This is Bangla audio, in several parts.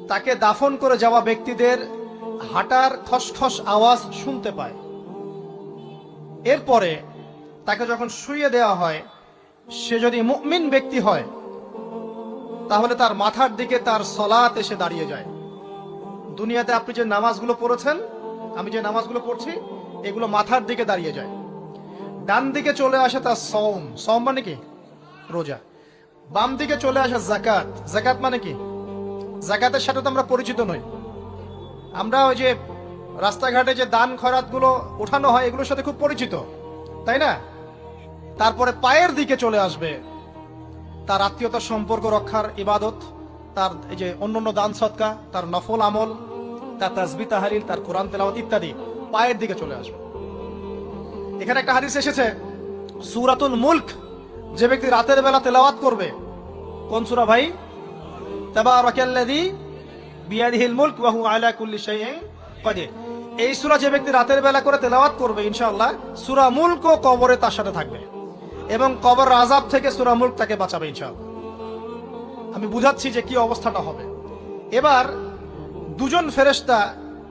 তাকে দাফন করে যাওয়া ব্যক্তিদের হাঁটার খসখস আওয়াজ শুনতে পায়। এরপরে তাকে যখন শুইয়ে দেওয়া হয়, সে যদি মুমিন ব্যক্তি হয় তাহলে তার মাথার দিকে তার সলাত এসে দাঁড়িয়ে যায়। দুনিয়াতে আপনি যে নামাজগুলো পড়েছেন, আমি যে নামাজগুলো পড়ছি, এগুলো মাথার দিকে দাঁড়িয়ে যায়। ডান দিকে চলে আসে তার সওম, সওম মানে কি? রোজা। বাম দিকে চলে আসে যাকাত, যাকাত মানে কি? যাকাতের সাথে তো আমরা পরিচিত নই। আমরা ওই যে রাস্তাঘাটে যে দান খয়রাত গুলো ওঠানো হয়, এগুলোর সাথে খুব পরিচিত, তাই না? তারপরে পায়ের দিকে চলে আসবে তার আত্মীয়তার সম্পর্ক রক্ষার ইবাদত, তার এই যে অন্যান্য দান সদকা, তার নফল আমল, তার তাসবিহ তাহলিল, তার কোরআন তেলাওয়াত ইত্যাদি পায়ের দিকে চলে আসবে। এখানে একটা হাদিস এসেছে, সূরাতুল মুলক যে ব্যক্তি রাতের বেলা তেলাওয়াত করবে, কোন সূরা ভাই? তাবারাকাল্লাযী বিয়াদিহিল মুলক ওয়া হুয়া আলা কুল্লি শাইইন কাদির। এই সূরা যে ব্যক্তি রাতের বেলা করে তেলাওয়াত করবে, ইনশাআল্লাহ সূরা মুলক ও কবরে তার সাথে থাকবে এবং কবর আযাব থেকে সূরা মুলক তাকে বাঁচাবে ইনশাআল্লাহ। আমি বুঝাচ্ছি যে কি অবস্থাটা হবে। এবার দুজন ফেরেশতা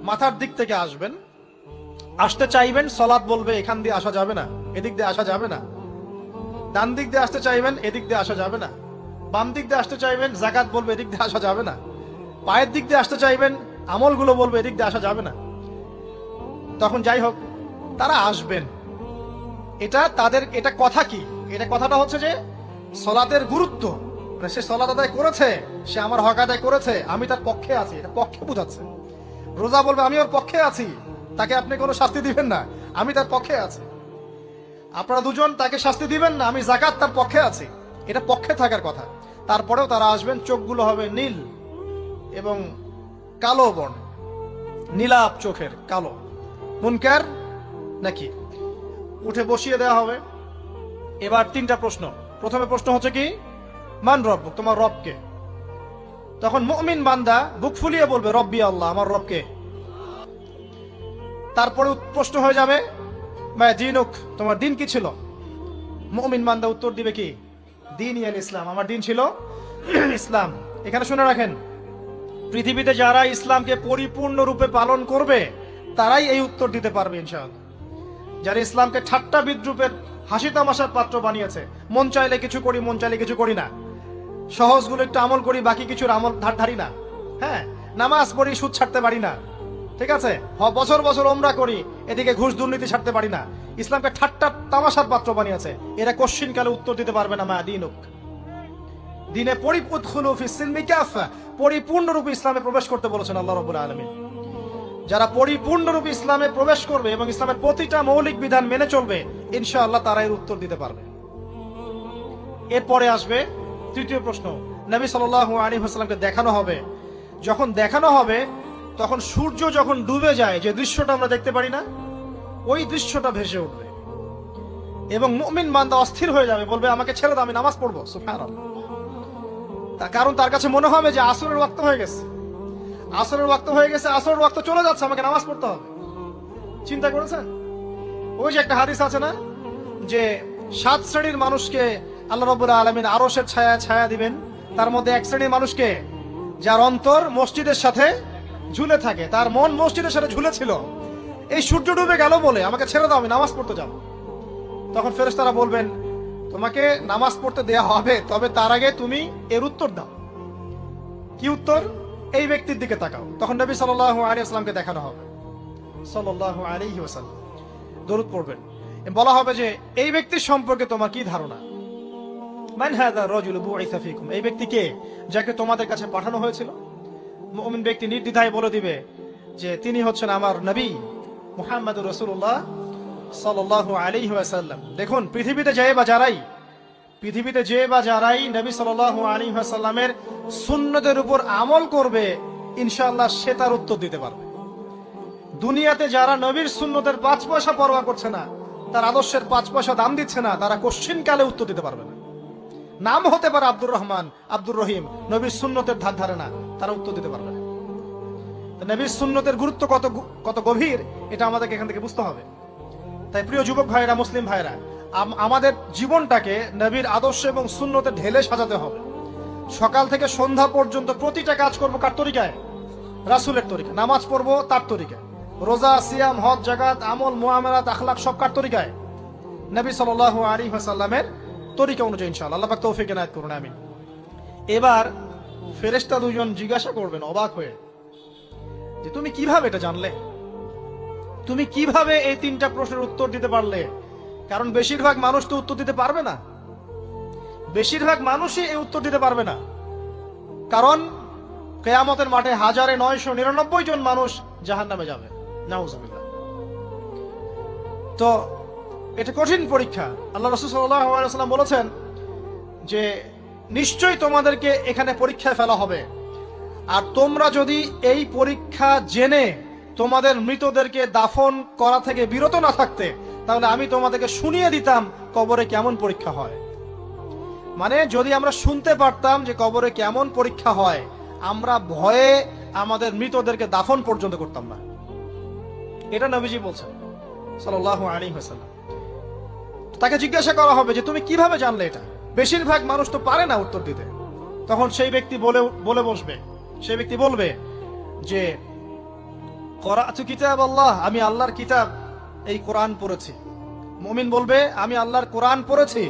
মাথার দিক থেকে আসবেন, আসতে চাইবেন, সালাত বলবে এখান দিয়ে আসা যাবে না, এদিক দিয়ে আসা যাবে না। ডান দিক দিয়ে আসতে চাইবেন, এদিক দিয়ে আসা যাবে না। বাম দিক দিয়ে আসতে চাইবেন, যাকাত বলবে এদিক দিয়ে আসা যাবে না। পায়ের দিক দিয়ে আসতে চাইবেন, আমলগুলো বলবে এদিক দিয়ে আসা যাবে না। তখন যাই হোক, তারা আসবেন। এটা তাদের, এটা কথা কি? এটা কথাটা হচ্ছে যে সালাতের গুরুত্ব, মানে সে সালাত আদায় করেছে, সে আমার হক আদায় করেছে, আমি তার পক্ষে আছি, এটা পক্ষে বোঝাচ্ছে। রোজা বলবে আমি ওর পক্ষে আছি, তাকে আপনি কোনো শাস্তি দিবেন না, আমি তার পক্ষে আছি। আপনারা দুজন তাকে শাস্তি দিবেন না, আমি যাকাত তার পক্ষে আছি, এটা পক্ষে থাকার কথা। তারপরেও তারা আসবেন, চোখগুলো হবে নীল এবং কালো বর্ণ, নীলাপ চোখের, কালো। মুনকার নাকি? উঠে বসিয়ে দেওয়া হবে। এবার তিনটা প্রশ্ন। প্রথমে প্রশ্ন হচ্ছে কি, মান রব্বুক, তোমার রবকে? তখন মুমিন বান্দা বুক ফুলিয়ে বলবে রব্বি আল্লাহ, আমার রবকে। তারপরে প্রশ্ন হয়ে যাবে মা দীনুক, তোমার দিন কি ছিল? মুমিন বান্দা উত্তর দিবে কি, দীনি আল ইসলাম, আমার দিন ছিল ইসলাম। এখানে শুনে রাখেন, পৃথিবীতে যারা ইসলামকে পরিপূর্ণ রূপে পালন করবে তারাই এই উত্তর দিতে পারবে ইনশাআল্লাহ। যারা ইসলামকে ঠাট্টা বিদ্রুপের, হাসি তামাশার পাত্র বানিয়েছে, মন চাইলে কিছু করি, মন চাইলে কিছু করি না, সহজগুলো একটু আমল করি, বাকি কিছুর আমল ধারি না, হ্যাঁ, নামাজ পড়ি, সুদ ছাড়তে পারি না, ঠিক আছে, বছর বছর ওমরা করি, এদিকে ঘুষ দুর্নীতি ছাড়তে পারি না, ইসলামকে ঠাট্টা তামাশার পাত্র বানিয়েছে, এরা কোশ্চিন কালে উত্তর দিতে পারবে না মা দীনুক, দিনে পরিপূর্ণরূপে ইসলামে প্রবেশ করতে বলেছেন আল্লাহ রাব্বুল আলামিন। যারা পরিপূর্ণরূপে ইসলামে প্রবেশ করবে এবং ইসলামের প্রতিটা মৌলিক বিধান মেনে চলবে, ইনশাআল্লাহ তারা এর উত্তর দিতে পারবে। এরপরে আসবে তৃতীয় প্রশ্ন, নবী সাল্লাল্লাহু আলাইহি ওয়াসাল্লামকে দেখানো হবে। যখন দেখানো হবে তখন সূর্য যখন ডুবে যায়, যে দৃশ্যটা আমরা দেখতে পারি না, ওই দৃশ্যটা ভেসে উঠবে এবং মুমিন বান্দা অস্থির হয়ে যাবে, বলবে আমাকে ছেড়ে দাও, আমি নামাজ পড়বো। সুবহানাল্লাহ। কারণ তার কাছে মনে হবে যে আসরের ওয়াক্ত হয়ে গেছে, আসরের ওয়াক্ত হয়ে গেছে, আসরের ওয়াক্ত চলে যাচ্ছে, আমাকে নামাজ পড়তে হবে। চিন্তা করেছেন? ওই যে একটা হাদিস আছে না, যে 7 শ্রেণীর মানুষকে আল্লাহ রাব্বুল আলামিন আরশের ছায়া ছায়া দিবেন, তার মধ্যে এক শ্রেণীর মানুষকে যার অন্তর মসজিদের সাথে ঝুলে থাকে, তার মন মসজিদের সাথে ঝুলে ছিল, এই সূর্য ডুবে গেল বলে আমাকে ছেড়ে দাও, আমি নামাজ পড়তে যাব। তখন ফেরেশতারা বলবেন তোমাকে নামাজ পড়তে দেয়া হবে, তবে তার আগে তুমি এর উত্তর দাও। কি উত্তর? এই ব্যক্তির দিকে তাকাও। তখন নবী সাল্লাল্লাহু আলাইহি ওয়াসাল্লামকে দেখানো হবে, সাল্লাল্লাহু আলাইহি ওয়াসাল্লাম দরুদ পড়বেন, বলা হবে যে এই ব্যক্তির সম্পর্কে তোমার কি ধারণা? মান হাযা রাজুলু বুইসা ফীকুম, এই ব্যক্তি কে, যাকে তোমাদের কাছে পাঠানো হয়েছিল? মুমিন ব্যক্তি নির্দ্বিধায় বলে দিবে যে তিনি হচ্ছেন আমার নবী মুহাম্মদুর রাসূলুল্লাহ সাল্লাল্লাহু আলাইহি ওয়াসাল্লাম। দেখুন, পৃথিবীতে যে বা যারাই নবী সাল্লাল্লাহু আলাইহি ওয়াসাল্লামের সুন্নতের উপর আমল করবে, ইনশাআল্লাহ সে তার উত্তর দিতে পারবে। দুনিয়াতে যারা নবীর সুন্নতের 5 পয়সা পরোয়া করছে না, তার আদর্শের 5 পয়সা দাম দিচ্ছে না, তারা কোশ্চিন কালে উত্তর দিতে পারবে না। নাম হতে পারে আব্দুর রহমান, আব্দুর রহিম, নবীর সুন্নতের ধার ধারে না, তারা উত্তর দিতে পারবে না। নবীর সুন্নতের গুরুত্ব কত গভীর, এটা আমাদেরকে এখান থেকে বুঝতে হবে। তাই প্রিয় যুবক ভাইরা, মুসলিম ভাইরা, আমাদের জীবনটাকে নবীর আদর্শ এবং সুন্নতে ঢেলে সাজাতে হবে। সকাল থেকে সন্ধ্যা পর্যন্ত প্রতিটা কাজ করবো কার তরিকায়? রাসূলের তরিকা, নামাজ পড়বো তার তরিকা, রোজা, সিয়াম, হজ, জাকাত, আমল, মুআমালাত, আখলাক সব কার তরিকায়? নবী সাল্লাল্লাহু আলাইহি ওয়াসাল্লামের তরিকা অনুযায়ী ইনশাআল্লাহ। আল্লাহ পাক তৌফিক এনায়েত করুন, আমিন। এবার ফেরেশতা দুজন জিজ্ঞাসা করবেন অবাক হয়ে যে তুমি কিভাবে এটা জানলে, তুমি কিভাবে এই তিনটা প্রশ্নের উত্তর দিতে পারলে? কারণ বেশিরভাগ মানুষ তো উত্তর দিতে পারবে না, বেশিরভাগ মানুষই এই উত্তর দিতে পারবে না। কারণ কিয়ামতের মাঠে 1999 জন মানুষ জাহান্নামে যাবে, নাউজুবিল্লাহ। তো এটা কঠিন পরীক্ষা। আল্লাহ রাসূল সাল্লাল্লাহু আলাইহি ওয়াসাল্লাম বলেছেন যে নিশ্চয়ই তোমাদেরকে এখানে পরীক্ষায় ফেলা হবে, আর তোমরা যদি এই পরীক্ষা জেনে তোমাদের মৃতদেরকে দাফন করা থেকে বিরত না থাকতে, তাহলে আমি তোমাদেরকে শুনিয়ে দিতাম কবরে কেমন পরীক্ষা হয়। মানে যদি আমরা শুনতে পারতাম যে কবরে কেমন পরীক্ষা হয়, আমরা ভয়ে আমাদের মৃতদেরকে দাফন পর্যন্ত করতাম না। এটা নবীজি বলছেন সাল্লাল্লাহু আলাইহি ওয়াসাল্লাম। তাকে জিজ্ঞাসা করা হবে যে তুমি কিভাবে জানলে এটা? বেশিরভাগ মানুষ তো পারে না উত্তর দিতে। তখন সেই ব্যক্তি বলে বসবে, সেই ব্যক্তি বলবে যে করাতু কিতাব আল্লাহ, আমি আল্লাহর কিতাব এই কোরআন পড়েছি। মুমিন বলবে আমি আল্লাহর কোরআন পড়েছি,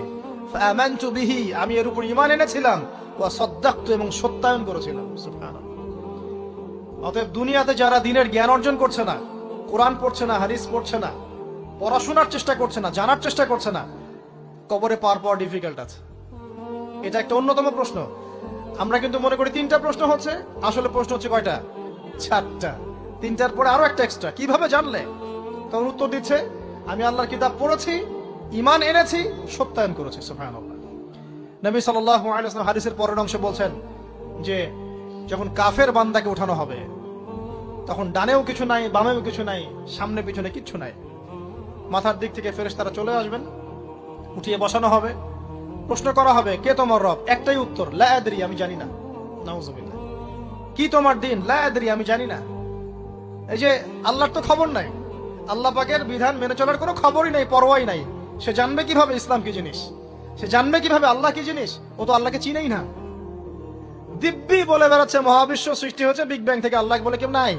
ফাআমানতু বিহি, আমি এর উপর ঈমান এনেছিলাম, ওয়া সাদ্দাকতু, এবং সত্যায়ন করেছিলাম। সুবহানাল্লাহ। অতএব দুনিয়াতে যারা দ্বীনের জ্ঞান অর্জন করছে না, কোরআন পড়ছে না, হাদিস পড়ছে না, পড়াশোনার চেষ্টা করছে না, জানার চেষ্টা করছে না, কবরে পাওয়া ডিফিকাল্ট আছে। এটা একটা অন্যতম প্রশ্ন। আমরা কিন্তু মনে করি তিনটা প্রশ্ন হচ্ছে, আসলে প্রশ্ন হচ্ছে কয়টা? চারটা। তিনটার পরে আরো একটা এক্সট্রা। কিভাবে জানলে? তখন উত্তর দিচ্ছে আমি আল্লাহর কিতাব পড়েছি, ঈমান এনেছি, সত্যায়ন করেছি। সুবহানাল্লাহ। নবী সাল্লাল্লাহু আলাইহি ওয়াসাল্লাম হাদিসের পরের অংশে বলছেন যে যখন কাফের বান্দাকে উঠানো হবে, তখন ডানেও কিছু নাই, বামেও কিছু নাই, সামনে পিছনে কিচ্ছু নাই। মাথার দিক থেকে ফেরেশতারা চলে আসবেন, উঠিয়ে বসানো হবে, প্রশ্ন করা হবে কে তোমার রব? একটাই উত্তর, লা আদরি, আমি জানি না। নাউজুবিল্লাহ। কি তোমার দিন? লা আদরি, আমি জানি না। এই যে আল্লাহর তো খবর নাই, আল্লাহ পাকের বিধান মেনে চলার কোনো খবরই নাই, পরোয়াই নাই। সে জানবে কিভাবে ইসলাম কি জিনিস? সে জানবে কিভাবে আল্লাহ কি জিনিস? ও তো আল্লাহকে চিনেই না। দিব্যি বলে বেড়াচ্ছে মহাবিশ্ব সৃষ্টি হয়েছে বিগ ব্যাং থেকে, আল্লাহ বলে কেউ নাই।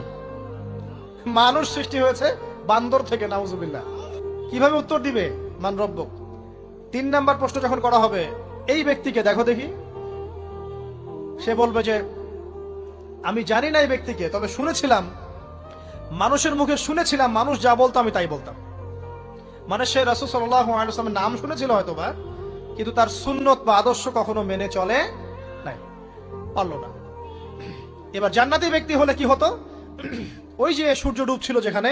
মানুষ সৃষ্টি হয়েছে বান্দর থেকে, নাউজুবিল্লাহ। কিভাবে উত্তর দিবে মান রব্বুক? 3 নাম্বার প্রশ্ন যখন করা হবে, এই ব্যক্তিকে দেখো দেখি, সে বলবে যে আমি জানি না এই ব্যক্তিকে, তবে শুনেছিলাম, মানুষের মুখে শুনেছিলাম, মানুষ যা বলতো আমি তাই বলতাম। মানে সে রাসূল সাল্লাল্লাহু আলাইহি ওয়াসাল্লামের নাম শুনেছিল হয়তোবা, কিন্তু তার সুন্নত বা আদর্শ কখনো মেনে চলে নাই, পারলো না। এবার জান্নাতি ব্যক্তি হলে কি হতো? ওই যে সূর্য ডুবছিল যেখানে,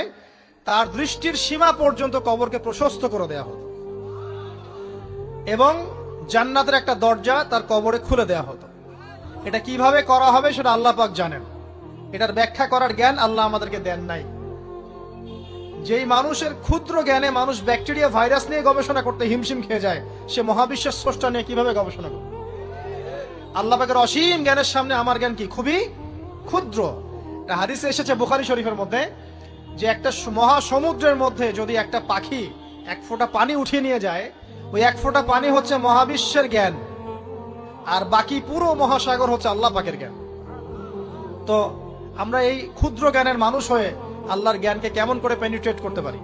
তার দৃষ্টির সীমা পর্যন্ত কবরকে প্রশস্ত করে দেয়া হতো, এবং জান্নাতের একটা দরজা তার কবরে খুলে দেয়া হতো। এটা কিভাবে করা হবে সেটা আল্লাহ পাক জানেন। এটার ব্যাখ্যা করার জ্ঞান আল্লাহ আমাদেরকে দেন নাই। যেই মানুষের ক্ষুদ্র জ্ঞানে মানুষ ব্যাকটেরিয়া ভাইরাস নিয়ে গবেষণা করতে হিমশিম খেয়ে যায়, সে মহাবিশ্বের স্রষ্টা নিয়ে কিভাবে গবেষণা করবে? আল্লাহ পাকের অসীম জ্ঞানের সামনে আমার জ্ঞান কি? খুবই ক্ষুদ্র। এটা হাদিসে এসেছে বুখারী শরীফের মধ্যে, যে একটা মহাসমুদ্রের মধ্যে যদি একটা পাখি 1 ফোঁটা পানি উঠিয়ে নিয়ে যায়, ওই 1 ফোঁটা পানি হচ্ছে মহাবিশ্বের জ্ঞান, আর বাকি পুরো মহাসাগর হচ্ছে আল্লাহ পাকের জ্ঞান। তো আমরা এই ক্ষুদ্র জ্ঞানের মানুষ হয়ে আল্লাহর জ্ঞানকে কেমন করে পেনিট্রেট করতে পারি?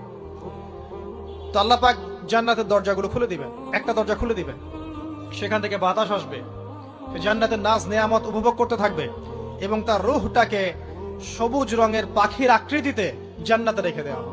তো আল্লাহ পাক জান্নাতের দরজাগুলো খুলে দিবেন, একটা দরজা খুলে দিবেন, সেখান থেকে বাতাস আসবে, জান্নাতের নাজ নেয়ামত উপভোগ করতে থাকবে, এবং তার রূহটাকে সবুজ রঙের পাখির আকৃতিতে জান্নাতে রেখে দেওয়া হবে।